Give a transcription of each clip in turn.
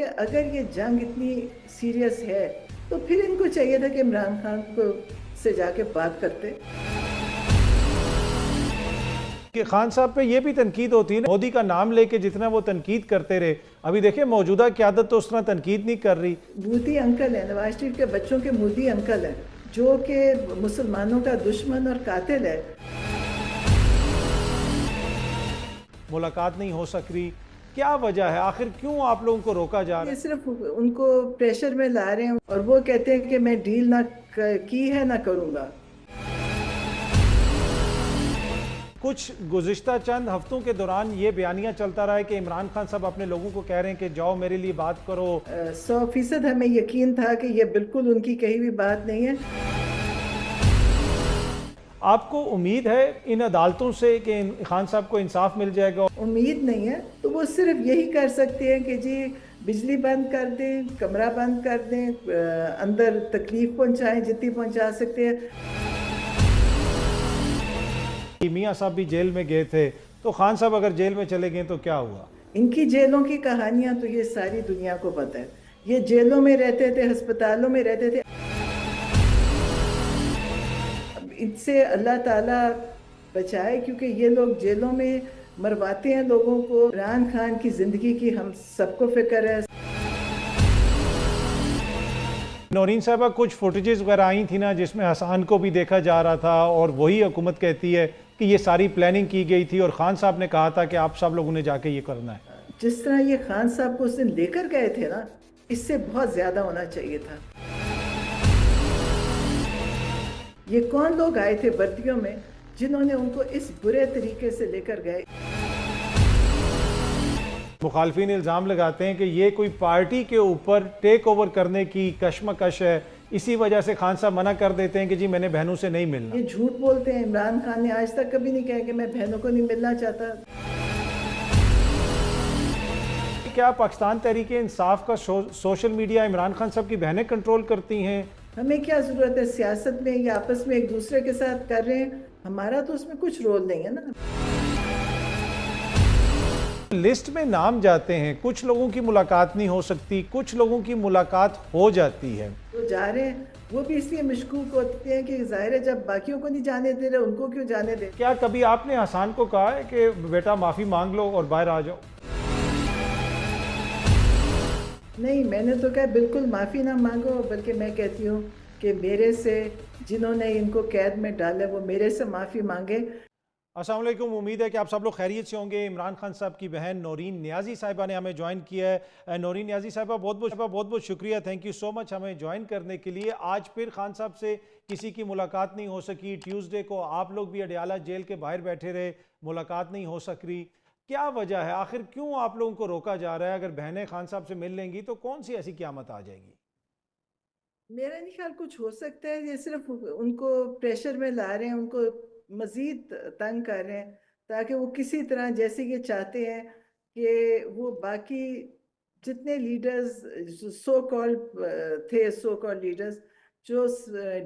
کہ اگر یہ جنگ اتنی سیریس ہے تو پھر ان کو چاہیے تھا کہ عمران خان کو سے جا کے بات کرتے. کہ خان صاحب پہ یہ بھی تنقید ہوتی ہے نا، مودی کا نام لے کے جتنا وہ تنقید کرتے رہے، ابھی دیکھیں موجودہ قیادت تو اس طرح تنقید نہیں کر رہی. مودی انکل ہیں، نواز شریف کے بچوں کے مودی انکل ہیں، جو کہ مسلمانوں کا دشمن اور قاتل ہے. ملاقات نہیں ہو سک رہی، کیا وجہ ہے؟ آخر کیوں آپ لوگوں کو روکا جا رہا یہ ہے؟ صرف ان کو پریشر میں لا رہے ہیں اور وہ کہتے ہیں کہ میں ڈیل نہ کی ہے نہ کروں گا. کچھ گزشتہ چند ہفتوں کے دوران یہ بیانیہ چلتا رہا ہے کہ عمران خان صاحب اپنے لوگوں کو کہہ رہے ہیں کہ جاؤ میرے لیے بات کرو. 100% ہمیں یقین تھا کہ یہ بالکل ان کی کہی ہوئی بات نہیں ہے. آپ کو امید ہے ان عدالتوں سے کہ خان صاحب کو انصاف مل جائے گا؟ امید نہیں ہے تو وہ صرف یہی کر سکتے ہیں کہ جی بجلی بند کر دیں، کمرہ بند کر دیں، اندر تکلیف پہنچائیں جتنی پہنچا سکتے ہیں. میاں صاحب بھی جیل میں گئے تھے، تو خان صاحب اگر جیل میں چلے گئے تو کیا ہوا؟ ان کی جیلوں کی کہانیاں تو یہ ساری دنیا کو پتہ ہے. یہ جیلوں میں رہتے تھے، ہسپتالوں میں رہتے تھے. ان سے اللہ تعالیٰ بچائے، کیونکہ یہ لوگ جیلوں میں مرواتے ہیں لوگوں کو. عمران خان کی زندگی کی ہم سب کو فکر ہے. نورین صاحبہ کچھ فوٹیجز وغیرہ آئی تھی نا جس میں حسان کو بھی دیکھا جا رہا تھا، اور وہی حکومت کہتی ہے کہ یہ ساری پلاننگ کی گئی تھی اور خان صاحب نے کہا تھا کہ آپ سب لوگوں نے جا کے یہ کرنا ہے. جس طرح یہ خان صاحب کو اس دن لے کر گئے تھے نا، اس سے بہت زیادہ ہونا چاہیے تھا. یہ کون لوگ آئے تھے وردیوں میں جنہوں نے ان کو اس برے طریقے سے لے کر گئے؟ مخالفین الزام لگاتے ہیں کہ یہ کوئی پارٹی کے اوپر ٹیک اوور کرنے کی کشمکش ہے، اسی وجہ سے خان صاحب منع کر دیتے ہیں کہ جی میں نے بہنوں سے نہیں ملنا. یہ جھوٹ بولتے ہیں. عمران خان نے آج تک کبھی نہیں کہا کہ میں بہنوں کو نہیں ملنا چاہتا. کیا پاکستان تحریک انصاف کا سوشل میڈیا عمران خان صاحب کی بہنیں کنٹرول کرتی ہیں؟ ہمیں کیا ضرورت ہے؟ سیاست میں یا آپس میں ایک دوسرے کے ساتھ کر رہے ہیں، ہمارا تو اس میں کچھ رول نہیں ہے نا. لسٹ میں نام جاتے ہیں، کچھ لوگوں کی ملاقات نہیں ہو سکتی، کچھ لوگوں کی ملاقات ہو جاتی ہے. جو جا رہے ہیں وہ بھی اس لیے مشکوک ہوتے ہیں کہ ظاہر ہے جب باقیوں کو نہیں جانے دے رہے ان کو کیوں جانے دے. کیا کبھی آپ نے حسان کو کہا ہے کہ بیٹا معافی مانگ لو اور باہر آ جاؤ؟ نہیں، میں نے تو کہا بالکل معافی نہ مانگو، بلکہ میں کہتی ہوں کہ میرے سے جنہوں نے ان کو قید میں ڈالا وہ میرے سے معافی مانگے. السلام علیکم، امید ہے کہ آپ سب لوگ خیریت سے ہوں گے. عمران خان صاحب کی بہن نورین نیازی صاحبہ نے ہمیں جوائن کیا ہے. نورین نیازی صاحبہ بہت بہت شکریہ، تھینک یو سو مچ ہمیں جوائن کرنے کے لیے. آج پھر خان صاحب سے کسی کی ملاقات نہیں ہو سکی. ٹیوزڈے کو آپ لوگ بھی اڈیالہ جیل کے باہر بیٹھے رہے، ملاقات نہیں ہو سک رہی. کیا وجہ ہے؟ آخر کیوں آپ لوگوں کو روکا جا رہا ہے؟ اگر بہنیں خان صاحب سے مل لیں گی تو کون سی ایسی قیامت آ جائے گی؟ میرا نہیں خیال کچھ ہو سکتا ہے. یہ صرف ان کو پریشر میں لا رہے ہیں، ان کو مزید تنگ کر رہے ہیں تاکہ وہ کسی طرح، جیسے یہ چاہتے ہیں کہ وہ باقی جتنے لیڈرز سو کالڈ تھے، سو کالڈ لیڈرز جو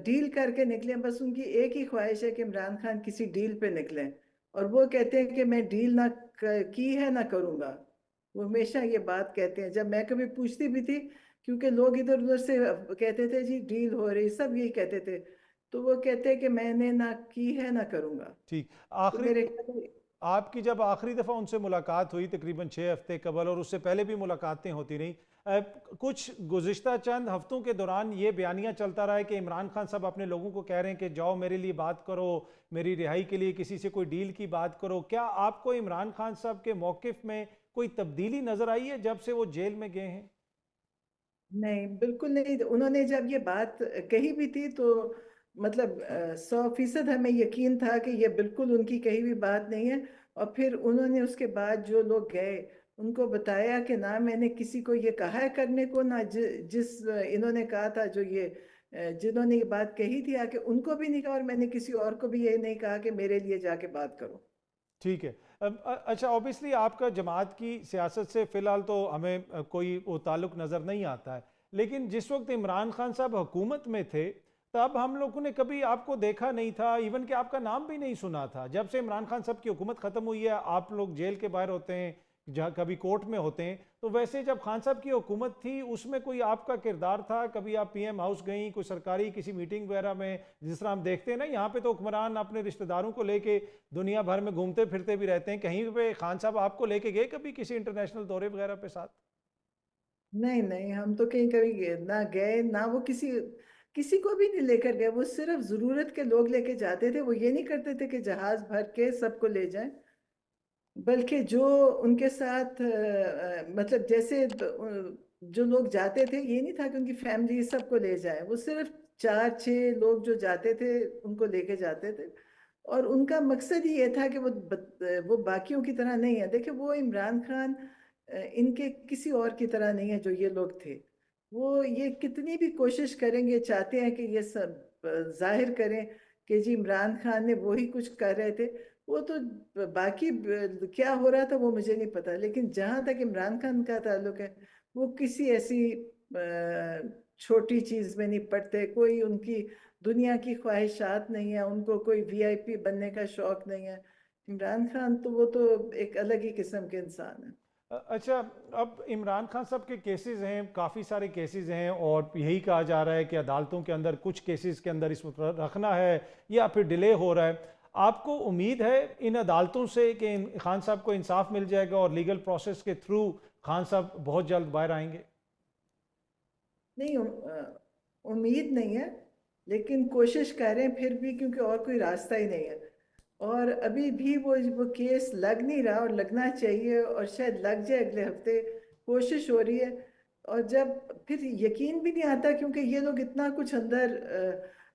ڈیل کر کے نکلیں، بس ان کی ایک ہی خواہش ہے کہ عمران خان کسی ڈیل پہ نکلیں. اور وہ کہتے ہیں کہ میں ڈیل نہ کی ہے نہ کروں گا. وہ ہمیشہ یہ بات کہتے ہیں. جب میں کبھی پوچھتی بھی تھی، کیونکہ لوگ ادھر ادھر سے کہتے تھے جی ڈیل ہو رہی، سب یہی کہتے تھے، تو وہ کہتے ہیں کہ میں نے نہ کی ہے نہ کروں گا. ٹھیک. تو آخری میرے آپ کی جب آخری دفعہ ان سے ملاقات ہوئی تقریباً 6 ہفتے قبل، اور اس سے پہلے بھی ملاقاتیں ہوتی رہیں، کچھ گزشتہ چند ہفتوں کے دوران یہ بیانیہ چلتا رہا ہے کہ عمران خان صاحب اپنے لوگوں کو کہہ رہے ہیں کہ جاؤ میرے لیے بات کرو، میری رہائی کے لیے کسی سے کوئی ڈیل کی بات کرو. کیا آپ کو عمران خان صاحب کے موقف میں کوئی تبدیلی نظر آئی ہے جب سے وہ جیل میں گئے ہیں؟ نہیں، بالکل نہیں. انہوں نے جب یہ بات کہی بھی تھی تو مطلب 100% ہمیں یقین تھا کہ یہ بالکل ان کی کہی ہوئی بات نہیں ہے. اور پھر انہوں نے اس کے بعد جو لوگ گئے ان کو بتایا کہ نہ میں نے کسی کو یہ کہا ہے کرنے کو، نہ جس انہوں نے کہا تھا، جو یہ جنہوں نے یہ بات کہی تھی آ کے ان کو بھی نہیں کہا، اور میں نے کسی اور کو بھی یہ نہیں کہا کہ میرے لیے جا کے بات کرو. ٹھیک ہے. اچھا، اوبیسلی آپ کا جماعت کی سیاست سے فی الحال تو ہمیں کوئی وہ تعلق نظر نہیں آتا ہے، لیکن جس وقت عمران خان صاحب حکومت میں تھے تب ہم لوگوں نے کبھی آپ کو دیکھا نہیں تھا، ایون کہ آپ کا نام بھی نہیں سنا تھا. جب سے عمران خان صاحب کی حکومت ختم ہوئی ہے، آپ لوگ جیل کے باہر ہوتے ہیں، جہاں کبھی کوर्ट میں ہوتے ہیں، تو ویسے جب خان صاحب کی حکومت تھی اس میں کوئی آپ کا کردار تھا؟ کبھی آپ پی ایم ہاؤس گئیں کوئی سرکاری کسی میٹنگ وغیرہ میں؟ جس طرح ہم دیکھتے ہیں نا یہاں پہ تو حکمران اپنے رشتہ داروں کو لے کے دنیا بھر میں گھومتے پھرتے بھی رہتے ہیں، کہیں پہ خان صاحب آپ کو لے کے گئے کبھی کسی انٹرنیشنل دورے وغیرہ پہ ساتھ؟ نہیں نہیں، ہم تو کہیں کبھی نہ گئے، نہ وہ کسی کسی کو بھی نہیں لے کر گئے، وہ صرف ضرورت کے لوگ لے کے جاتے تھے، وہ یہ نہیں کرتے تھے کہ جہاز بھر کے سب کو لے جائیں، بلکہ جو ان کے ساتھ مطلب جیسے جو لوگ جاتے تھے یہ نہیں تھا کہ ان کی فیملی سب کو لے جائے، وہ صرف چار چھ لوگ جو جاتے تھے ان کو لے کے جاتے تھے، اور ان کا مقصد ہی یہ تھا کہ وہ باقیوں کی طرح نہیں ہے، دیکھیں وہ عمران خان ان کے کسی اور کی طرح نہیں ہے جو یہ لوگ تھے، وہ یہ کتنی بھی کوشش کریں گے، چاہتے ہیں کہ یہ سب ظاہر کریں کہ جی عمران خان نے وہی کچھ کر رہے تھے، وہ تو باقی کیا ہو رہا تھا وہ مجھے نہیں پتا، لیکن جہاں تک عمران خان کا تعلق ہے وہ کسی ایسی چھوٹی چیز میں نہیں پڑتے، کوئی ان کی دنیا کی خواہشات نہیں ہے، ان کو کوئی وی آئی پی بننے کا شوق نہیں ہے، عمران خان تو وہ تو ایک الگ ہی قسم کے انسان ہے۔ اچھا، اب عمران خان صاحب کے کیسز ہیں، کافی سارے کیسز ہیں، اور یہی کہا جا رہا ہے کہ عدالتوں کے اندر کچھ کیسز کے اندر اس وقت رکھنا ہے یا پھر ڈیلے ہو رہا ہے، آپ کو امید ہے ان عدالتوں سے کہ خان صاحب کو انصاف مل جائے گا اور لیگل پروسیس کے تھرو خان صاحب بہت جلد باہر آئیں گے؟ نہیں امید نہیں ہے، لیکن کوشش کر رہے ہیں پھر بھی، کیونکہ اور کوئی راستہ ہی نہیں ہے، اور ابھی بھی وہ کیس لگ نہیں رہا، اور لگنا چاہیے اور شاید لگ جائے اگلے ہفتے، کوشش ہو رہی ہے، اور جب پھر یقین بھی نہیں آتا کیونکہ یہ لوگ اتنا کچھ اندر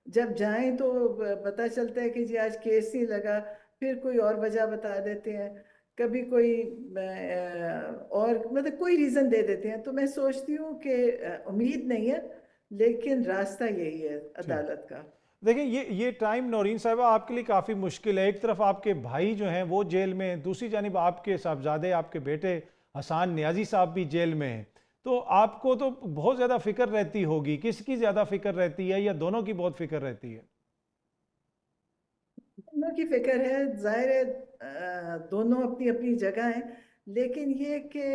جب جائیں تو پتہ چلتا ہے کہ جی آج کیس نہیں لگا، پھر کوئی اور وجہ بتا دیتے ہیں، کبھی کوئی اور مطلب کوئی ریزن دے دیتے ہیں، تو میں سوچتی ہوں کہ امید نہیں ہے، لیکن راستہ یہی ہے ٹھیک، عدالت کا۔ دیکھیں یہ ٹائم نورین صاحبہ آپ کے لیے کافی مشکل ہے، ایک طرف آپ کے بھائی جو ہیں وہ جیل میں ہیں، دوسری جانب آپ کے صاحبزادے آپ کے بیٹے حسان نیازی صاحب بھی جیل میں ہیں، تو آپ کو تو بہت زیادہ فکر رہتی ہوگی، کس کی زیادہ فکر رہتی ہے یا دونوں کی بہت فکر رہتی ہے؟ دونوں کی فکر ہے، ظاہر ہے دونوں اپنی اپنی جگہ ہیں، لیکن یہ کہ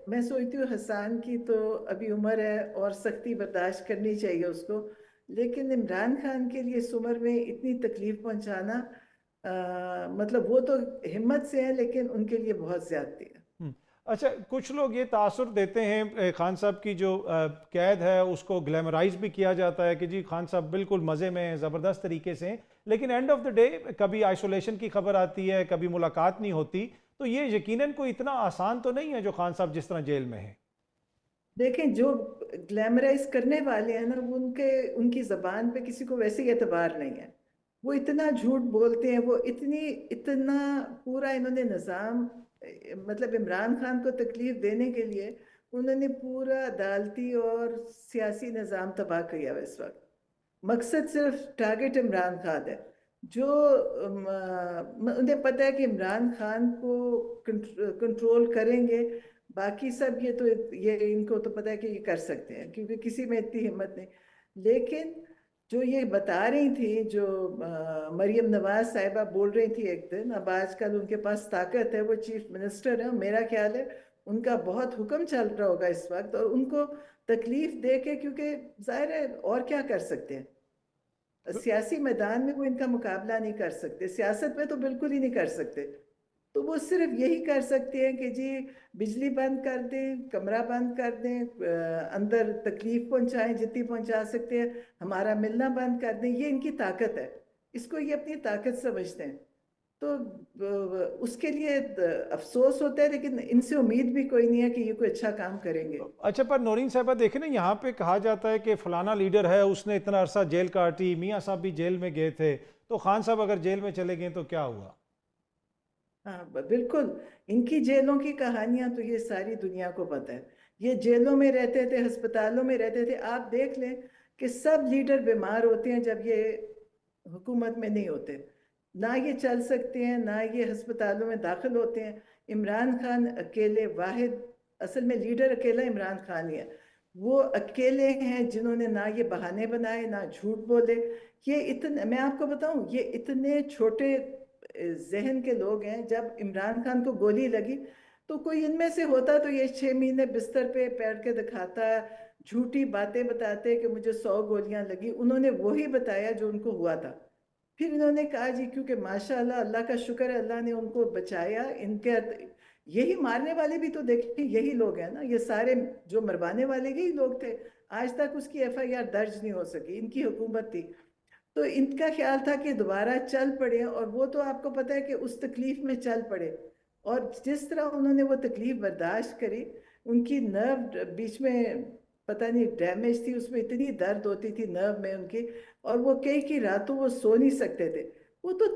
میں سوچتی ہوں حسان کی تو ابھی عمر ہے اور سختی برداشت کرنی چاہیے اس کو، لیکن عمران خان کے لیے اس عمر میں اتنی تکلیف پہنچانا مطلب وہ تو ہمت سے ہے لیکن ان کے لیے بہت زیادتی ہے۔ اچھا، کچھ لوگ یہ تاثر دیتے ہیں خان صاحب کی جو قید ہے اس کو گلیمرائز بھی کیا جاتا ہے کہ جی خان صاحب بالکل مزے میں ہیں، زبردست طریقے سے ہیں، لیکن اینڈ آف دا ڈے کبھی آئسولیشن کی خبر آتی ہے، کبھی ملاقات نہیں ہوتی، تو یہ یقیناً کوئی اتنا آسان تو نہیں ہے جو خان صاحب جس طرح جیل میں ہیں۔ دیکھیں جو گلیمرائز کرنے والے ہیں نا، ان کی زبان پہ کسی کو ویسے ہی اعتبار نہیں ہے، وہ اتنا جھوٹ بولتے ہیں، وہ اتنا پورا انہوں نے نظام مطلب عمران خان کو تکلیف دینے کے لیے انہوں نے پورا عدالتی اور سیاسی نظام تباہ کیا ہے اس وقت، مقصد صرف ٹارگٹ عمران خان ہے، جو انہیں پتہ ہے کہ عمران خان کو کنٹرول کریں گے، باقی سب یہ ان کو تو پتہ ہے کہ یہ کر سکتے ہیں کیونکہ کسی میں اتنی ہمت نہیں، لیکن جو یہ بتا رہی تھی، جو مریم نواز صاحبہ بول رہی تھی ایک دن، اب آج کل ان کے پاس طاقت ہے، وہ چیف منسٹر ہے، میرا خیال ہے ان کا بہت حکم چل رہا ہوگا اس وقت، اور ان کو تکلیف دے کے، کیونکہ ظاہر ہے اور کیا کر سکتے ہیں، سیاسی میدان میں وہ ان کا مقابلہ نہیں کر سکتے، سیاست میں تو بالکل ہی نہیں کر سکتے، تو وہ صرف یہی کر سکتے ہیں کہ جی بجلی بند کر دیں، کمرہ بند کر دیں، اندر تکلیف پہنچائیں جتنی پہنچا سکتے ہیں، ہمارا ملنا بند کر دیں، یہ ان کی طاقت ہے، اس کو یہ اپنی طاقت سمجھتے ہیں، تو اس کے لیے افسوس ہوتا ہے، لیکن ان سے امید بھی کوئی نہیں ہے کہ یہ کوئی اچھا کام کریں گے۔ اچھا، پر نورین صاحبہ دیکھیں نا یہاں پہ کہا جاتا ہے کہ فلانا لیڈر ہے اس نے اتنا عرصہ جیل کاٹی، میاں صاحب بھی جیل میں گئے تھے، تو خان صاحب اگر جیل میں چلے گئے تو کیا ہوا؟ ہاں بالکل، ان کی جیلوں کی کہانیاں تو یہ ساری دنیا کو پتہ ہے، یہ جیلوں میں رہتے تھے، ہسپتالوں میں رہتے تھے، آپ دیکھ لیں کہ سب لیڈر بیمار ہوتے ہیں جب یہ حکومت میں نہیں ہوتے، نہ یہ چل سکتے ہیں، نہ یہ ہسپتالوں میں داخل ہوتے ہیں، عمران خان اکیلے واحد، اصل میں لیڈر اکیلا عمران خان ہی ہے، وہ اکیلے ہیں جنہوں نے نہ یہ بہانے بنائے نہ جھوٹ بولے، یہ اتنے میں آپ کو بتاؤں یہ اتنے چھوٹے ذہن کے لوگ ہیں، جب عمران خان کو گولی لگی तो कोई इनमें से होता तो ये 6 महीने बिस्तर पे बैठ के दिखाता, झूठी बातें बताते कि मुझे 100 गोलियां लगी। उन्होंने वही बताया जो उनको हुआ था। फिर इन्होंने कहा जी, क्योंकि माशाल्लाह अल्लाह का शुक्र है, अल्लाह ने उनको बचाया। इनके यही मारने वाले भी तो देखिए यही लोग हैं ना, ये सारे जो मरवाने वाले यही लोग थे। आज तक उसकी एफआईआर दर्ज नहीं हो सकी, इनकी हुकूमत थी। तो इनका ख्याल था कि दोबारा चल पड़े, और वो तो आपको पता है कि उस तकलीफ में चल पड़े। और जिस तरह उन्होंने वो तकलीफ बर्दाश्त करी, उनकी नर्व बीच में पता नहीं डैमेज थी, उसमें इतनी दर्द होती थी नर्व में उनकी, और वो कई की रातों वो सो नहीं सकते थे। वो तो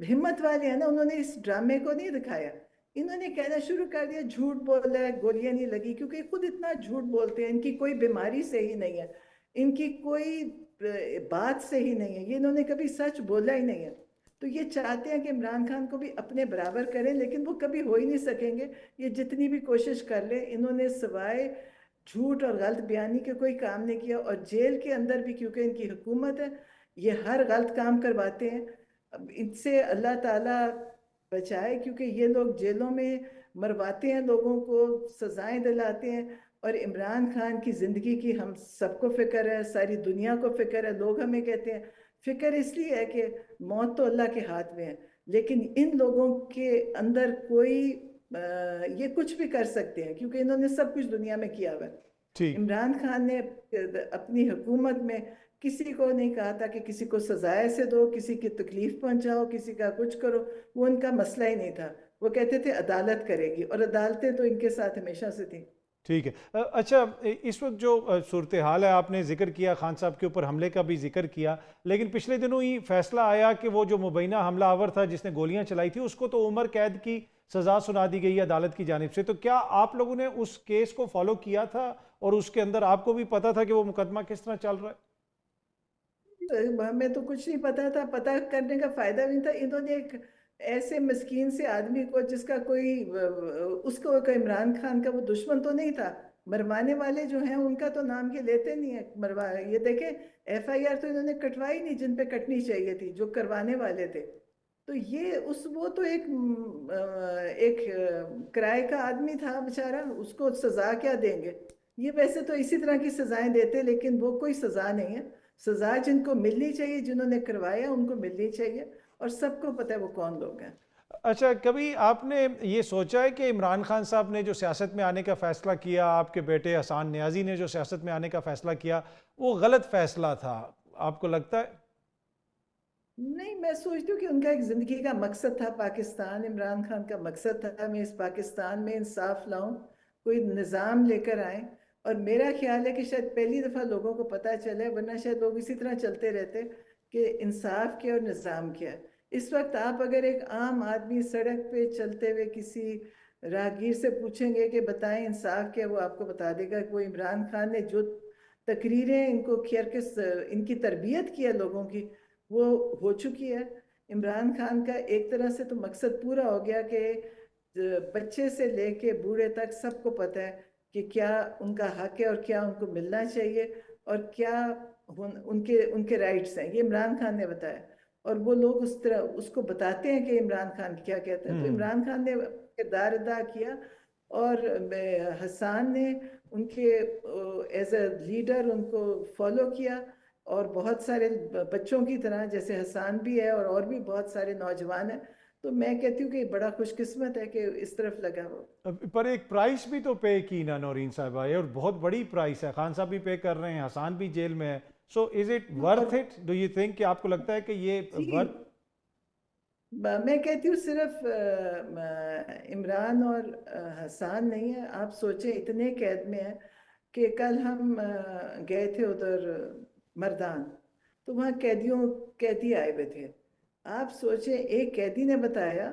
हिम्मत वाले हैं ना, उन्होंने इस ड्रामे को नहीं दिखाया। इन्होंने कहना शुरू कर दिया झूठ बोला है, गोलियां नहीं लगी, क्योंकि खुद इतना झूठ बोलते हैं। इनकी कोई बीमारी सही नहीं है, इनकी कोई बात सही नहीं है, ये इन्होंने कभी सच बोला ही नहीं है। तो ये चाहते हैं कि इमरान खान को भी अपने बराबर करें, लेकिन वो कभी हो ही नहीं सकेंगे। ये जितनी भी कोशिश कर ले, इन्होंने सिवाय झूठ और गलत बयानी के कोई काम नहीं किया। और जेल के अंदर भी क्योंकि इनकी हुकूमत है, ये हर गलत काम करवाते हैं। अब इनसे अल्लाह ताला बचाए, क्योंकि ये लोग जेलों में मरवाते हैं लोगों को, सजाएं दिलाते हैं। और इमरान खान की ज़िंदगी की हम सबको फिक्र है, सारी दुनिया को फिक्र है। लोग हमें कहते हैं फिक्र इसलिए है कि मौत तो अल्लाह के हाथ में है, लेकिन इन लोगों के अंदर कोई ये कुछ भी कर सकते हैं, क्योंकि इन्होंने सब कुछ दुनिया में किया हुआ है। ठीक। इमरान खान ने अपनी हुकूमत में किसी को नहीं कहा था कि किसी को सजाए से दो, किसी की तकलीफ पहुंचाओ, किसी का कुछ करो। वो उनका मसला ही नहीं था। वो कहते थे अदालत करेगी, और अदालतें तो इनके साथ हमेशा से थी। ठीक है। अच्छा, इस वक्त जो सूरत हाल है, आपने जिक्र किया खान साहब के ऊपर हमले का भी जिक्र किया, लेकिन पिछले दिनों ही फैसला आया कि वो जो मुबैना हमलावर था जिसने गोलियां चलाई थी, उसको तो उम्र कैद की सज़ा सुना दी गई है अदालत की जानिब से। तो क्या आप लोगों ने उस केस को फॉलो किया था, और उसके अंदर आपको भी पता था कि वो मुकदमा किस तरह चल रहा है? हमें तो कुछ नहीं पता था, पता करने का फायदा नहीं था। इन्होंने एक ऐसे मस्कीन से आदमी को, जिसका कोई उसको कोई इमरान खान का वो दुश्मन तो नहीं था, मरवाने वाले जो हैं उनका तो नाम ये लेते नहीं है। मरवा ये देखे, एफआईआर तो इन्होंने कटवाई नहीं जिन पे कटनी चाहिए थी, जो करवाने वाले थे। तो ये उस वो तो एक किराए का आदमी था बेचारा, उसको सजा क्या देंगे। ये वैसे तो इसी तरह की सजाएं देते, लेकिन वो कोई सजा नहीं है। सजा जिनको मिलनी चाहिए, जिन्होंने करवाया उनको मिलनी चाहिए, और सबको पता है वो कौन लोग हैं। अच्छा, कभी आपने ये सोचा है कि इमरान खान साहब ने जो सियासत में आने का फ़ैसला किया, आपके बेटे हसान न्याजी ने जो सियासत में आने का फ़ैसला किया, वो गलत फ़ैसला था? आपको लगता है? नहीं, मैं सोचती हूँ कि उनका एक जिंदगी का मकसद था पाकिस्तान। इमरान खान का मकसद था मैं इस पाकिस्तान में इंसाफ लाऊं, कोई निज़ाम लेकर आए। और मेरा ख्याल है कि शायद पहली दफ़ा लोगों को पता चले, वरना शायद लोग इसी तरह चलते रहते कि इंसाफ क्या और निज़ाम क्या है। इस वक्त आप अगर एक आम आदमी सड़क पे चलते हुए किसी राहगीर से पूछेंगे कि बताएं इंसाफ क्या, वो आपको बता देगा कि वो इमरान खान ने जो तकरीरें इनको खैर के इनकी तरबियत की है लोगों की, वो हो चुकी है। इमरान खान का एक तरह से तो मकसद पूरा हो गया कि बच्चे से लेके बूढ़े तक सबको पता है कि क्या उनका हक है और क्या उनको मिलना चाहिए, और क्या उनके उनके राइट्स हैं। ये इमरान खान ने बताया, और वो लोग उस तरह उसको बताते हैं कि इमरान खान क्या कहते हैं। तो हम्म। इमरान खान ने किरदार अदा किया, और हसान ने उनके एज अ लीडर उनको फॉलो किया। और बहुत सारे बच्चों की तरह जैसे हसान भी है, और भी बहुत सारे नौजवान हैं। तो मैं कहती हूँ कि बड़ा खुशकिस्मत है कि इस तरफ लगा वो। पर एक प्राइस भी तो पे की ना नौरीन साहबा, और बहुत बड़ी प्राइस है। खान साहब भी पे कर रहे हैं, हसान भी जेल में है। सो इज इट और worth it? Do you think कि आपको लगता है कि ये जी, वर्थ? मैं कहती हूँ सिर्फ इमरान और हसान नहीं है। आप सोचें इतने कैद में है कि कल हम गए थे उधर मर्दान, तो वहाँ कैदी आए हुए थे। आप सोचें, एक कैदी ने बताया,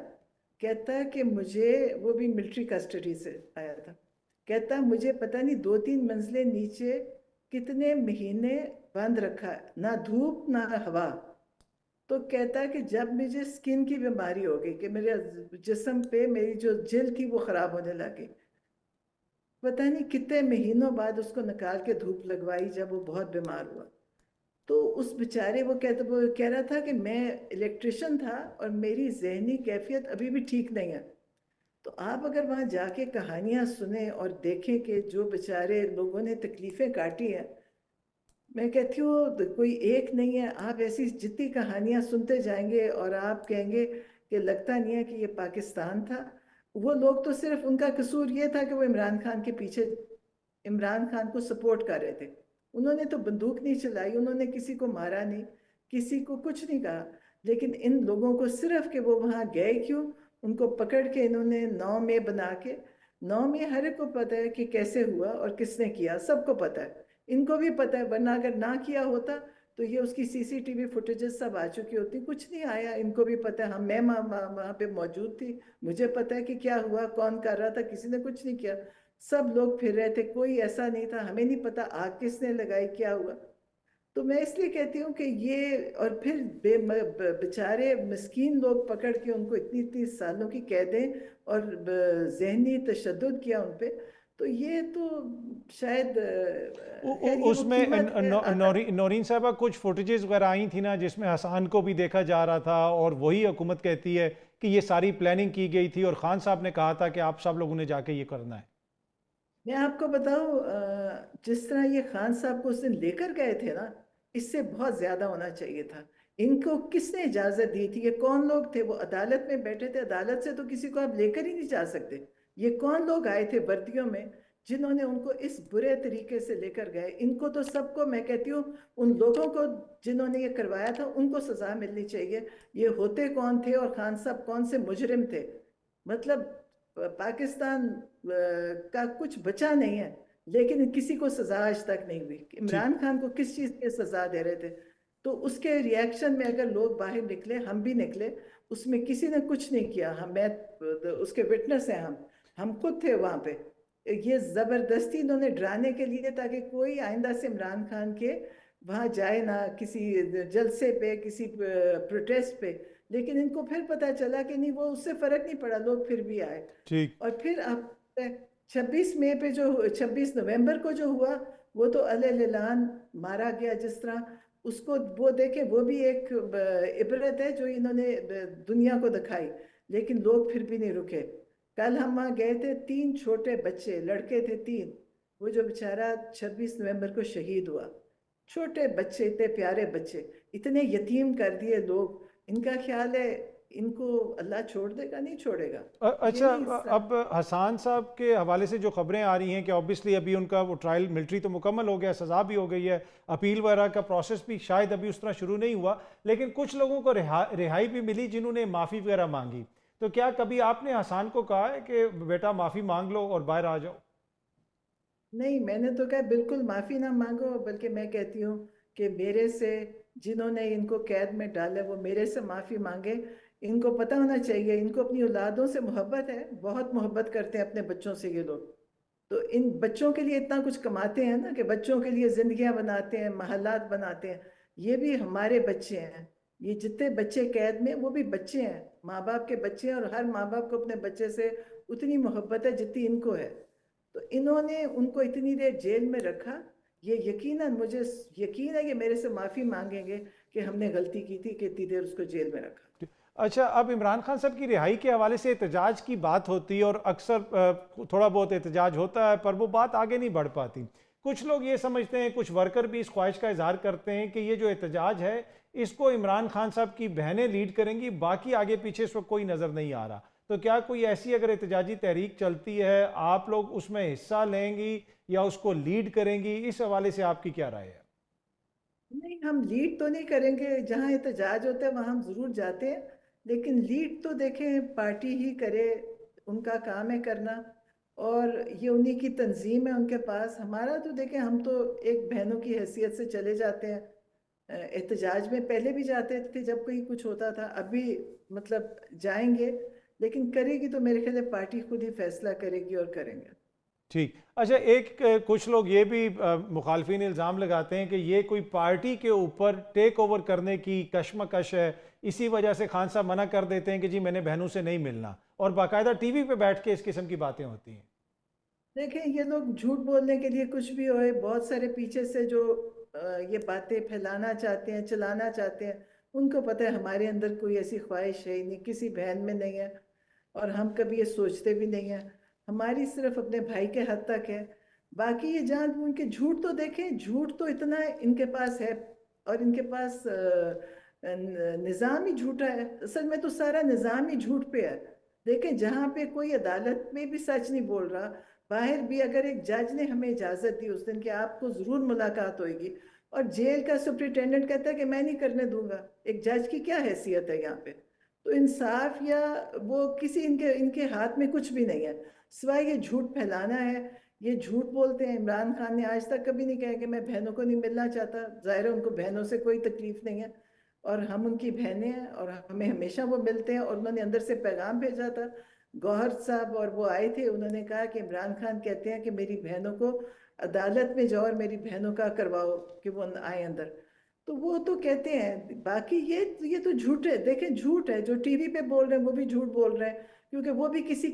कहता है कि मुझे, वो भी मिलिट्री कस्टडी से आया था, कहता है मुझे पता नहीं 2-3 मंजिलें नीचे कितने महीने बंद रखा है, ना धूप ना हवा। तो कहता है कि जब मुझे स्किन की बीमारी हो गई, कि मेरे जिस्म पे मेरी जो जिल्द थी वो खराब होने लगी, पता नहीं कितने महीनों बाद उसको निकाल के धूप लगवाई जब वो बहुत बीमार हुआ। तो उस बेचारे, वो कह रहा था कि मैं इलेक्ट्रिशियन था और मेरी जहनी कैफियत अभी भी ठीक नहीं है। तो आप अगर वहाँ जाके कहानियाँ सुने और देखें कि जो बेचारे लोगों ने तकलीफ़ें काटी हैं, मैं कहती हूँ कोई एक नहीं है, आप ऐसी जितनी कहानियां सुनते जाएंगे और आप कहेंगे कि लगता नहीं है कि ये पाकिस्तान था। वो लोग तो सिर्फ उनका कसूर ये था कि वो इमरान खान के पीछे, इमरान खान को सपोर्ट कर रहे थे। उन्होंने तो बंदूक नहीं चलाई, उन्होंने किसी को मारा नहीं, किसी को कुछ नहीं कहा। लेकिन इन लोगों को सिर्फ कि वो वहां गए क्यों, उनको पकड़ के इन्होंने 9 में बना के, 9 में हर एक को पता है कि कैसे हुआ और किसने किया, सबको पता है। इनको भी पता है, वरना अगर ना किया होता तो ये उसकी सीसीटीवी फुटेजेस सब आ चुकी होती। कुछ नहीं आया, इनको भी पता है। हम मैं वहां पे मौजूद थी, मुझे पता है कि क्या हुआ, कौन कर रहा था, किसी ने कुछ नहीं किया। सब लोग फिर रहे थे, कोई ऐसा नहीं था। हमें नहीं पता आग किसने लगाई, क्या हुआ। तो मैं इसलिए कहती हूँ कि ये, और फिर बेचारे मिस्कीन लोग पकड़ के उनको इतनी इतनी सालों की कैदें और जहनी तशद्दुद किया उन पे। तो ये तो शायद खैर ये वो उसमें कीमत है नौरीन साहबा कुछ फुटेजेस वगैरह आई थी ना, जिसमें हसन को भी देखा जा रहा था और वही हुकूमत कहती है कि ये सारी प्लानिंग की गई थी और खान साहब ने कहा था कि आप सब लोगों ने जाके ये करना है। मैं आपको बताऊं, जिस तरह ये खान साहब को उस दिन लेकर गए थे ना, इससे बहुत ज्यादा होना चाहिए था। इनको किसने इजाजत दी थी, ये कौन लोग थे? वो अदालत में बैठे थे, अदालत से तो किसी को आप लेकर ही नहीं जा सकते। ये कौन लोग आए थे वर्दियों में जिन्होंने उनको इस बुरे तरीके से लेकर गए? इनको तो सबको, मैं कहती हूँ उन लोगों को जिन्होंने ये करवाया था उनको सजा मिलनी चाहिए। ये होते कौन थे और खान साहब कौन से मुजरिम थे? मतलब पाकिस्तान का कुछ बचा नहीं है, लेकिन किसी को सजा आज तक नहीं हुई। ठीक। इमरान खान को किस चीज की सजा दे रहे थे? तो उसके रिएक्शन में अगर लोग बाहर निकले, हम भी निकले, उसमें किसी ने कुछ नहीं किया। हम, मैं उसके विटनेस हैं, हम खुद थे वहां पे। ये जबरदस्ती इन्होंने डराने के लिए, ताकि कोई आइंदा से इमरान खान के वहां जाए ना, किसी जलसे पे, किसी प्रोटेस्ट पे। लेकिन इनको फिर पता चला कि नहीं, वो उससे फर्क नहीं पड़ा, लोग फिर भी आए। ठीक। और फिर अब 26 मई पे जो, 26 नवंबर को जो हुआ, वो तो अलैलान मारा गया जिस तरह, उसको वो देखे, वो भी एक इबरत है जो इन्होंने दुनिया को दिखाई। लेकिन लोग फिर भी नहीं रुके। कल हम वहाँ गए थे, 3 छोटे बच्चे, लड़के थे 3, वो जो बेचारा 26 नवंबर को शहीद हुआ। छोटे बच्चे, इतने प्यारे बच्चे, इतने यतीम कर दिए लोग। इनका ख्याल है इनको अल्लाह छोड़ देगा? नहीं छोड़ेगा। अच्छा, यही सब। अब हसान साहब के हवाले से जो खबरें आ रही हैं कि ऑब्वियसली अभी उनका वो ट्रायल मिलिट्री तो मुकम्मल हो गया, सज़ा भी हो गई है, अपील वगैरह का प्रोसेस भी शायद अभी उस तरह शुरू नहीं हुआ, लेकिन कुछ लोगों को रिहाई भी मिली जिन्होंने माफ़ी वगैरह मांगी। तो क्या कभी आपने हसान को कहा है कि बेटा माफ़ी मांग लो और बाहर आ जाओ? नहीं, मैंने तो कहा बिल्कुल माफी ना मांगो, बल्कि मैं कहती हूँ कि मेरे से, जिन्होंने इनको कैद में डाला, वो मेरे से माफी मांगे। इनको पता होना चाहिए, इनको अपनी औलादों से मोहब्बत है, बहुत मोहब्बत करते हैं अपने बच्चों से ये लोग। तो इन बच्चों के लिए इतना कुछ कमाते हैं ना, कि बच्चों के लिए जिंदगियां बनाते हैं, महलात बनाते हैं। ये भी हमारे बच्चे हैं। ये जितने बच्चे कैद में, वो भी बच्चे हैं, माँ बाप के बच्चे हैं। और हर माँ बाप को अपने बच्चे से उतनी मोहब्बत है जितनी इनको है। तो इन्होंने उनको इतनी देर जेल में रखा। ये यकीनन, मुझे यकीन है कि मेरे से माफी मांगेंगे कि हमने गलती की थी कि इतनी देर उसको जेल में रखा। अच्छा, अब इमरान खान साहब की रिहाई के हवाले से एहतजाज की बात होती है और अक्सर थोड़ा बहुत एहतजाज होता है, पर वो बात आगे नहीं बढ़ पाती। कुछ लोग ये समझते हैं, कुछ वर्कर भी इस ख्वाहिश का इजहार करते हैं कि ये जो एहतजाज है इसको इमरान खान साहब की बहनें लीड करेंगी, बाकी आगे पीछे इस वक्त कोई नज़र नहीं आ रहा। तो क्या कोई ऐसी अगर एहतजाजी तहरीक चलती है, आप लोग उसमें हिस्सा लेंगी या उसको लीड करेंगी? इस हवाले से आपकी क्या राय है? नहीं, हम लीड तो नहीं करेंगे। जहाँ एहतजाज होता है वहाँ हम जरूर जाते हैं, लेकिन लीड तो देखें पार्टी ही करे, उनका काम है करना। और ये उन्हीं की तंजीम है, उनके पास। हमारा तो देखें, हम तो एक बहनों की हैसियत से चले जाते हैं। एहतजाज में पहले भी जाते थे जब कोई कुछ होता था, अभी मतलब जाएंगे। लेकिन करेगी तो मेरे ख्याल है पार्टी खुद ही फैसला करेगी और करेंगे। ठीक। अच्छा, एक कुछ लोग ये भी मुखालफिन इल्ज़ाम लगाते हैं कि ये कोई पार्टी के ऊपर टेक ओवर करने की कशमकश है, इसी वजह से खान साहब मना कर देते हैं कि जी मैंने बहनों से नहीं मिलना, और बाकायदा टीवी पे बैठ के इस किस्म की बातें होती हैं। देखें, ये लोग झूठ बोलने के लिए कुछ भी होए, बहुत सारे पीछे से जो ये बातें फैलाना चाहते हैं, चलाना चाहते हैं, उनको पता है हमारे अंदर कोई ऐसी ख्वाहिश है ही नहीं, किसी बहन में नहीं है। اور ہم کبھی یہ سوچتے بھی نہیں ہیں. ہماری صرف اپنے بھائی کے حد تک ہے. باقی یہ جان بوجھ کے جھوٹ تو دیکھیں، جھوٹ تو اتنا ان کے پاس ہے، اور ان کے پاس نظام ہی جھوٹا ہے. اصل میں تو سارا نظام ہی جھوٹ پہ ہے. دیکھیں جہاں پہ کوئی عدالت میں بھی سچ نہیں بول رہا، باہر بھی اگر ایک جج نے ہمیں اجازت دی اس دن کہ آپ کو ضرور ملاقات ہوئے گی، اور جیل کا سپرنٹینڈنٹ کہتا ہے کہ میں نہیں کرنے دوں گا، ایک جج کی کیا حیثیت ہے یہاں پہ؟ تو انصاف یا وہ کسی ان کے ہاتھ میں کچھ بھی نہیں ہے، سوائے یہ جھوٹ پھیلانا ہے. یہ جھوٹ بولتے ہیں. عمران خان نے آج تک کبھی نہیں کہا کہ میں بہنوں کو نہیں ملنا چاہتا. ظاہر ہے ان کو بہنوں سے کوئی تکلیف نہیں ہے، اور ہم ان کی بہنیں ہیں اور ہمیں ہمیشہ وہ ملتے ہیں. اور انہوں نے اندر سے پیغام بھیجا تھا، گوہر صاحب اور وہ آئے تھے، انہوں نے کہا کہ عمران خان کہتے ہیں کہ میری بہنوں کو عدالت میں جاؤ اور میری بہنوں کا کرواؤ کہ وہ آئیں اندر. تو وہ تو کہتے ہیں. باقی یہ تو جھوٹ ہے. دیکھیں جھوٹ ہے، جو ٹی وی پہ بول رہے ہیں وہ بھی جھوٹ بول رہے ہیں، کیونکہ وہ بھی کسی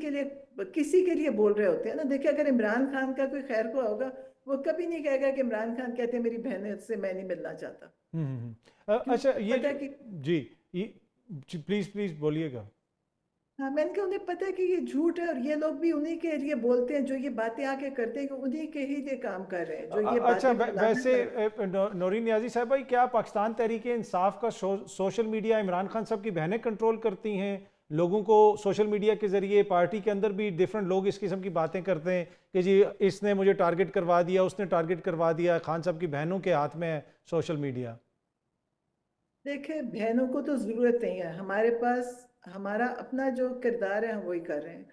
کے لیے بول رہے ہوتے ہیں نا. دیکھیں اگر عمران خان کا کوئی خیر کو ہوگا، وہ کبھی نہیں کہے گا کہ عمران خان کہتے ہیں میری بہنیں سے میں نہیں ملنا چاہتا. اچھا کیونکہ یہ پتہ ہے کہ جی پلیز پلیز بولیے گا. ہاں، میں نے کہا انہیں پتہ ہے کہ یہ جھوٹ ہے، اور یہ لوگ بھی انہی کے لیے بولتے ہیں جو یہ باتیں آ کے کرتے ہیں، کہ انہی کے ہی لیے کام کر رہے ہیں جو یہ اچھا باتیں پھیلانا ویسے چاہتے ہیں. نورین نیازی صاحب بھائی، کیا پاکستان تحریک انصاف کا سوشل میڈیا عمران خان صاحب کی بہنیں کنٹرول کرتی ہیں؟ لوگوں کو سوشل میڈیا کے ذریعے پارٹی کے اندر بھی ڈیفرنٹ لوگ اس قسم کی باتیں کرتے ہیں کہ جی اس نے مجھے ٹارگٹ کروا دیا، اس نے ٹارگٹ کروا دیا. خان صاحب کی بہنوں کے ہاتھ میں ہے سوشل میڈیا. دیکھیں بہنوں کو تو ضرورت نہیں ہے ہمارے پاس. ہمارا اپنا جو کردار ہے ہم وہی کر رہے ہیں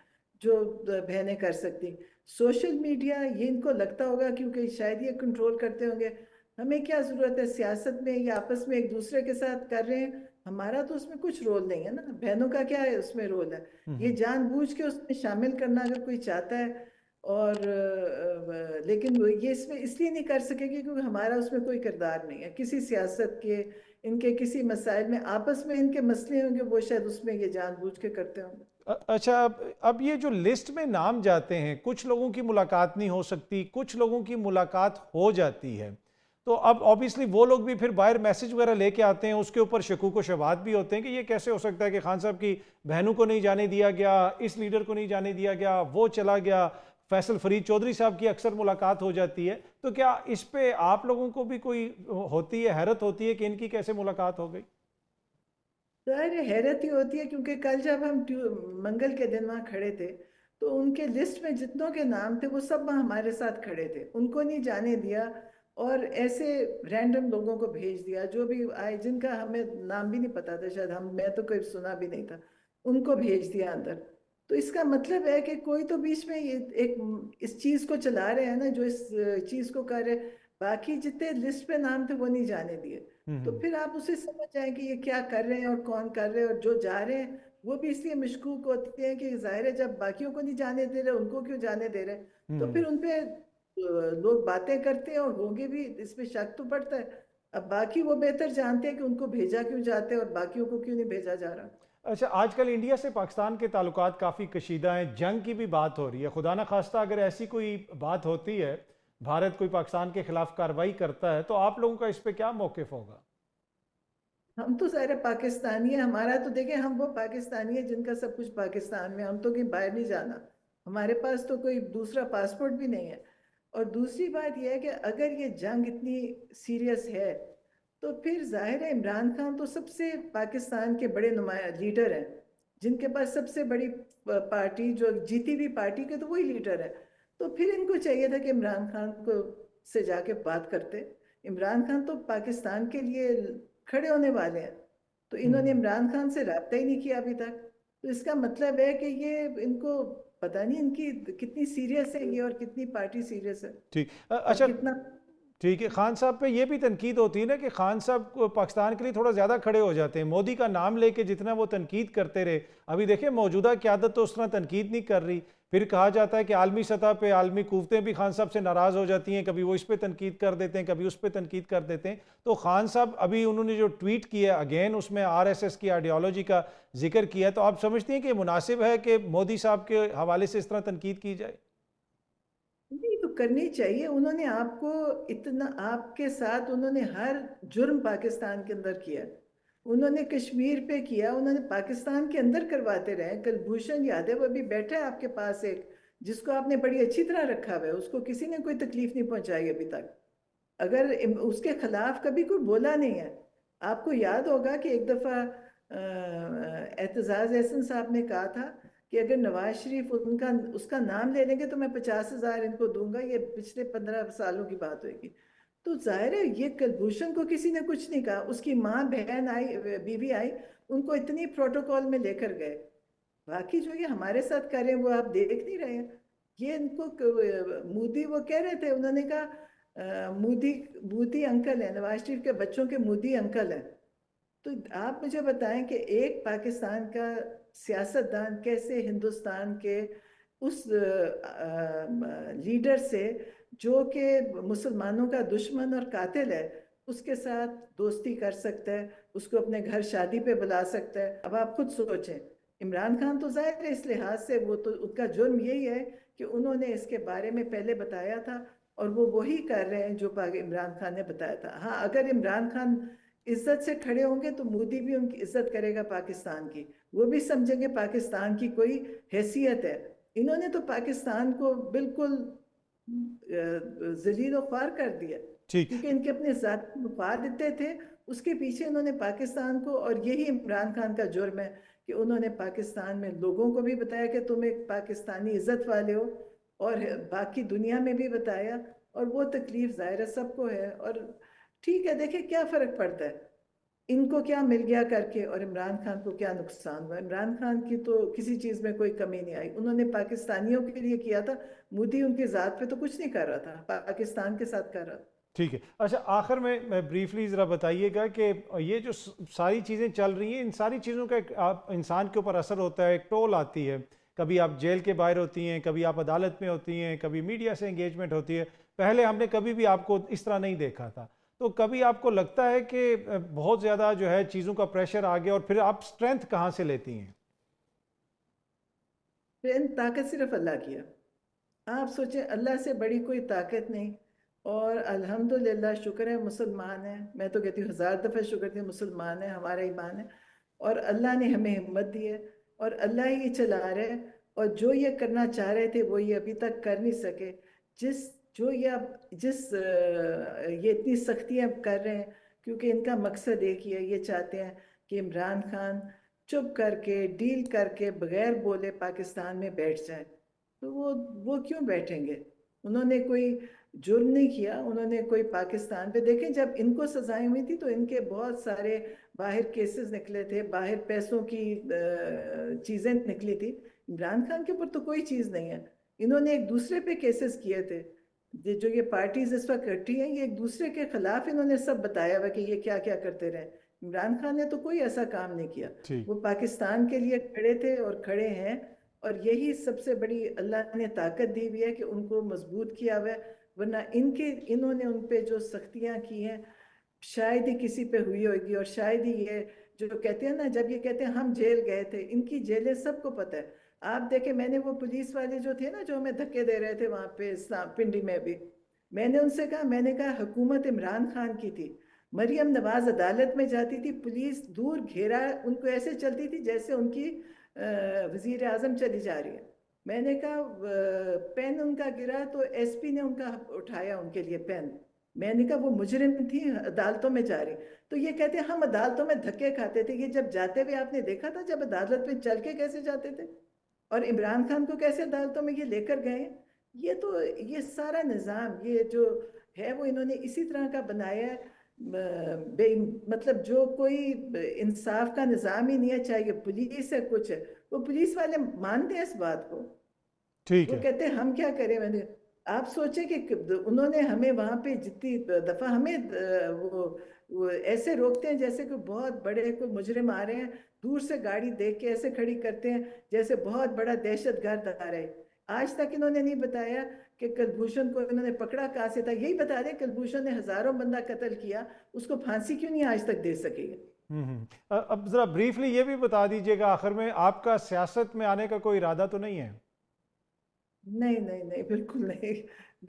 جو بہنیں کر سکتی. سوشل میڈیا یہ ان کو لگتا ہوگا کیونکہ شاید یہ کنٹرول کرتے ہوں گے. ہمیں کیا ضرورت ہے سیاست میں یا آپس میں ایک دوسرے کے ساتھ کر رہے ہیں. ہمارا تو اس میں کچھ رول نہیں ہے نا. بہنوں کا کیا ہے اس میں رول ہے؟ یہ جان بوجھ کے اس میں شامل کرنا اگر کوئی چاہتا ہے. اور لیکن وہ یہ اس لیے نہیں کر سکے گی کیونکہ ہمارا اس میں کوئی کردار نہیں ہے کسی سیاست کے. ان کے کسی مسائل میں آپس میں ان کے مسئلے ہوں گے، وہ شاید اس میں یہ جان بوجھ کے کرتے ہوں گے. اچھا اب یہ جو لسٹ میں نام جاتے ہیں، کچھ لوگوں کی ملاقات نہیں ہو سکتی، کچھ لوگوں کی ملاقات ہو جاتی ہے، تو اب آبویسلی وہ لوگ بھی پھر باہر میسج وغیرہ لے کے آتے ہیں، اس کے اوپر شکوک و شبہات بھی ہوتے ہیں کہ یہ کیسے ہو سکتا ہے کہ خان صاحب کی بہنوں کو نہیں جانے دیا گیا، اس لیڈر کو نہیں جانے دیا گیا، وہ چلا گیا. فیصل فرید چودھری صاحب کی اکثر ملاقات ہو جاتی ہے. تو کیا اس پہ آپ لوگوں کو بھی کوئی ہوتی ہے، حیرت ہوتی ہے کہ ان کی کیسے ملاقات ہو گئی؟ ظاہر حیرت ہی ہوتی ہے کیونکہ کل جب ہم منگل کے دن وہاں کھڑے تھے تو ان کے لسٹ میں جتنوں کے نام تھے وہ سب وہاں ہمارے ساتھ کھڑے تھے. ان کو نہیں جانے دیا اور ایسے رینڈم لوگوں کو بھیج دیا جو بھی آئے، جن کا ہمیں نام بھی نہیں پتا تھا، شاید میں تو کوئی سنا بھی نہیں تھا، ان کو بھیج دیا اندر. تو اس کا مطلب ہے کہ کوئی تو بیچ میں ایک اس چیز کو چلا رہے ہیں نا، جو اس چیز کو کر رہے. باقی جتنے لسٹ پہ نام تھے وہ نہیں جانے دیے. تو پھر آپ اسے سمجھ جائیں کہ یہ کیا کر رہے ہیں اور کون کر رہے ہیں. اور جو جا رہے ہیں وہ بھی اس لیے مشکوک ہوتے ہیں کہ ظاہر ہے جب باقیوں کو نہیں جانے دے رہے ان کو کیوں جانے دے رہے. تو پھر ان پہ لوگ باتیں کرتے ہیں اور ہوں گے بھی، اس پہ شک تو پڑتا ہے. اب باقی وہ بہتر جانتے ہیں کہ ان کو بھیجا کیوں جاتے ہیں اور باقیوں کو کیوں نہیں بھیجا جا رہا. اچھا آج کل انڈیا سے پاکستان کے تعلقات کافی کشیدہ ہیں، جنگ کی بھی بات ہو رہی ہے. خدا نخواستہ اگر ایسی کوئی بات ہوتی ہے، بھارت کوئی پاکستان کے خلاف کارروائی کرتا ہے، تو آپ لوگوں کا اس پہ کیا موقف ہوگا؟ ہم تو ظاہر پاکستانی ہیں. ہمارا تو دیکھیں ہم وہ پاکستانی ہیں جن کا سب کچھ پاکستان میں. ہم تو کہیں باہر نہیں جانا. ہمارے پاس تو کوئی دوسرا پاسپورٹ بھی نہیں ہے. اور دوسری بات یہ ہے کہ اگر یہ جنگ اتنی سیریس ہے تو پھر ظاہر ہے عمران خان تو سب سے پاکستان کے بڑے نمایاں لیڈر ہیں، جن کے پاس سب سے بڑی پارٹی جو جیتی ہوئی پارٹی کے تو وہی لیڈر ہے. تو پھر ان کو چاہیے تھا کہ عمران خان کو سے جا کے بات کرتے. عمران خان تو پاکستان کے لیے کھڑے ہونے والے ہیں، تو انہوں نے عمران خان سے رابطہ ہی نہیں کیا ابھی تک. تو اس کا مطلب ہے کہ یہ ان کو پتہ نہیں ان کی کتنی سیریس ہے یہ اور کتنی پارٹی سیریس ہے ٹھیک. اور اچھا کتنا. ٹھیک ہے. خان صاحب پہ یہ بھی تنقید ہوتی ہے نا کہ خان صاحب کو پاکستان کے لیے تھوڑا زیادہ کھڑے ہو جاتے ہیں. مودی کا نام لے کے جتنا وہ تنقید کرتے رہے، ابھی دیکھیں موجودہ قیادت تو اس طرح تنقید نہیں کر رہی. پھر کہا جاتا ہے کہ عالمی سطح پہ عالمی قوتیں بھی خان صاحب سے ناراض ہو جاتی ہیں، کبھی وہ اس پہ تنقید کر دیتے ہیں، کبھی اس پہ تنقید کر دیتے ہیں. تو خان صاحب ابھی انہوں نے جو ٹویٹ کیا اگین اس میں آر ایس ایس کی آئیڈیالوجی کا ذکر کیا ہے، تو آپ سمجھتے ہیں کہ مناسب ہے کہ مودی صاحب کے حوالے سے اس طرح تنقید کی جائے؟ نہیں تو کرنی چاہیے. انہوں نے آپ کو اتنا، آپ کے ساتھ انہوں نے ہر جرم پاکستان کے اندر کیا. उन्होंने कश्मीर पे किया, उन्होंने पाकिस्तान के अंदर करवाते रहे। कुलभूषण यादव अभी बैठा है आपके पास, एक जिसको आपने बड़ी अच्छी तरह रखा हुआ है, उसको किसी ने कोई तकलीफ नहीं पहुंचाई अभी तक। अगर उसके खिलाफ कभी कोई बोला नहीं है। आपको याद होगा कि एक दफा एतजाज एहसन साहब ने कहा था कि अगर नवाज शरीफ उनका उसका नाम ले लेंगे तो मैं 50,000 इनको दूंगा। ये पिछले 15 सालों की बात होगी। तो जाहिर है ये कुलभूषण को किसी ने कुछ नहीं कहा। उसकी माँ बहन आई, बीवी आई, उनको इतनी प्रोटोकॉल में लेकर गए। बाकी जो ये हमारे साथ कर रहे हैं वो आप देख नहीं रहे हैं। ये इनको मोदी वो कह रहे थे, उन्होंने कहा मोदी मोदी अंकल है, नवाज शरीफ के बच्चों के मोदी अंकल है। तो आप मुझे बताएं कि एक पाकिस्तान का सियासतदान कैसे हिंदुस्तान के उस लीडर से, जो कि मुसलमानों का दुश्मन और कातिल है, उसके साथ दोस्ती कर सकता है, उसको अपने घर शादी पे बुला सकता है। अब आप खुद सोचें। इमरान खान तो जाहिर है इस लिहाज से वो तो उनका जुर्म यही है कि उन्होंने इसके बारे में पहले बताया था, और वो वही कर रहे हैं जो इमरान खान ने बताया था। हाँ, अगर इमरान खान इज्जत से खड़े होंगे तो मोदी भी उनकी इज्जत करेगा पाकिस्तान की। वो भी समझेंगे पाकिस्तान की कोई हैसियत है। इन्होंने तो पाकिस्तान को बिल्कुल जलील ख्वार कर दिया, ठीक। क्योंकि इनके अपने जाती मुफाद इतने थे। उसके पीछे इन्होंने पाकिस्तान को, और यही इमरान खान का जुर्म है कि उन्होंने पाकिस्तान में लोगों को भी बताया कि तुम एक पाकिस्तानी इज्जत वाले हो, और बाकी दुनिया में भी बताया। और वो तकलीफ जाहिर है सबको है। और ठीक है, देखिए क्या फर्क पड़ता है, इनको क्या मिल गया करके और इमरान खान को क्या नुकसान हुआ। इमरान खान की तो किसी चीज में कोई कमी नहीं आई, उन्होंने पाकिस्तानियों के लिए किया था। मोदी उनकी जात पे तो कुछ नहीं कर रहा था, पाकिस्तान के साथ कर रहा था। ठीक है। अच्छा, आखिर में मैं ब्रीफली ज़रा बताइएगा कि ये जो सारी चीज़ें चल रही हैं, इन सारी चीज़ों का एक इंसान के ऊपर असर होता है, एक टोल आती है। कभी आप जेल के बाहर होती हैं, कभी आप अदालत में होती हैं, कभी मीडिया से एंगेजमेंट होती है। पहले हमने कभी भी आपको इस तरह नहीं देखा था। तो कभी आपको लगता है कि बहुत ज़्यादा जो है चीज़ों का प्रेशर आ गया, और फिर आप स्ट्रेंथ कहाँ से लेती हैं? फिर ताकत सिर्फ अल्लाह की है। आप सोचें, अल्लाह से बड़ी कोई ताकत नहीं। और अल्हम्दुलिल्लाह शुक्र है मुसलमान है। मैं तो कहती हूँ 1000 दफ़ा शुक्र थी, मुसलमान है, हमारा ईमान है। और अल्लाह ने हमें हिम्मत दी है, और अल्लाह ही चला रहे हैं। और जो ये करना चाह रहे थे वो ये अभी तक कर नहीं सके। जिस जो ये अब जिस ये इतनी सख्तियाँ कर रहे हैं, क्योंकि इनका मकसद एक ही है। ये चाहते हैं कि इमरान खान चुप करके डील करके बगैर बोले पाकिस्तान में बैठ जाए। तो वो क्यों बैठेंगे? उन्होंने कोई जुर्म नहीं किया। उन्होंने कोई पाकिस्तान पे, देखें जब इनको सजाएं हुई थी तो इनके बहुत सारे बाहर केसेस निकले थे, बाहर पैसों की चीजें निकली थी। इमरान खान के ऊपर तो कोई चीज नहीं है। इन्होंने एक दूसरे पे केसेस किए थे। जो ये पार्टीज इस वक्त इकट्ठी हैं, ये एक दूसरे के खिलाफ इन्होंने सब बताया हुआ कि ये क्या क्या करते रहे। इमरान खान ने तो कोई ऐसा काम नहीं किया। ठीक। वो पाकिस्तान के लिए खड़े थे और खड़े हैं। और यही सबसे बड़ी अल्लाह ने ताकत दी हुई है कि उनको मजबूत किया हुआ है। वरना इन्होंने उन पे जो सख्तियां की हैं, शायद ही किसी पे हुई होगी। और शायद ही ये जो कहते हैं ना, जब ये कहते हैं हम जेल गए थे, इनकी जेलें सबको पता है। आप देखें, मैंने वो पुलिस वाले जो थे ना, जो हमें धक्के दे रहे थे वहां पे इस्लाम पिंडी में भी, मैंने उनसे कहा, मैंने कहा हुकूमत इमरान खान की थी। मरियम नवाज अदालत में जाती थी, पुलिस दूर घेरा उनको ऐसे चलती थी जैसे उनकी वजीर आजम चली जा रही है। मैंने कहा पेन उनका गिरा तो एसपी ने उनका उठाया उनके लिए पेन। मैंने कहा वो मुजरिम थी, अदालतों में जा रही। तो ये कहते हैं हम अदालतों में धक्के खाते थे। ये जब जाते हुए आपने देखा था, जब अदालत में चल के कैसे जाते थे, और इमरान खान को कैसे अदालतों में ये लेकर गए। ये तो ये सारा निज़ाम ये जो है वो इन्होंने इसी तरह का बनाया है। बे मतलब जो कोई इंसाफ का निज़ाम ही नहीं है, चाहे ये पुलिस है कुछ है। वो पुलिस वाले मानते हैं इस बात को। ठीक वो है। कहते हैं हम क्या करें। मैंने आप सोचे कि उन्होंने हमें वहां पे जितनी दफा हमें वो ऐसे रोकते हैं जैसे कोई बहुत बड़े कोई मुजरिम आ रहे हैं। दूर से गाड़ी देख के ऐसे खड़ी करते हैं जैसे बहुत बड़ा दहशतगर्द आ रहा है। आज तक इन्होंने नहीं बताया कि कुलभूषण को इन्होंने पकड़ा कहाँ से था। यही बता दें कुलभूषण ने हजारों बंदा कत्ल किया, उसको फांसी क्यों नहीं आज तक दे सके। अब ज़रा ब्रीफली ये भी बता दीजिएगा आखिर में, आपका सियासत में आने का कोई इरादा तो नहीं है? नहीं नहीं नहीं, बिल्कुल नहीं।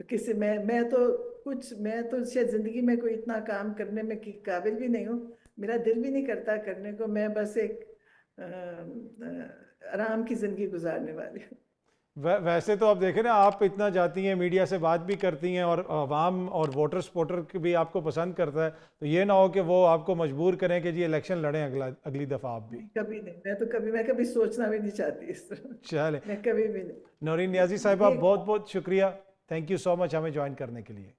किसी मैं तो शायद जिंदगी में कोई इतना काम करने में की काबिल भी नहीं हूँ। मेरा दिल भी नहीं करता करने को। मैं बस एक आराम की जिंदगी गुजारने वाली हूँ। वैसे तो आप देखें ना, आप इतना जाती हैं, मीडिया से बात भी करती हैं, और अवाम और वोटर सपोर्टर भी आपको पसंद करता है, तो ये ना हो कि वो आपको मजबूर करें कि जी इलेक्शन लड़ें अगली दफ़ा आप भी। कभी नहीं, मैं कभी सोचना भी नहीं चाहती इस तरह। चले, मैं कभी भी नहीं। नौरीन नियाज़ी साहिबा, ये बहुत बहुत शुक्रिया, थैंक यू सो मच हमें ज्वाइन करने के लिए।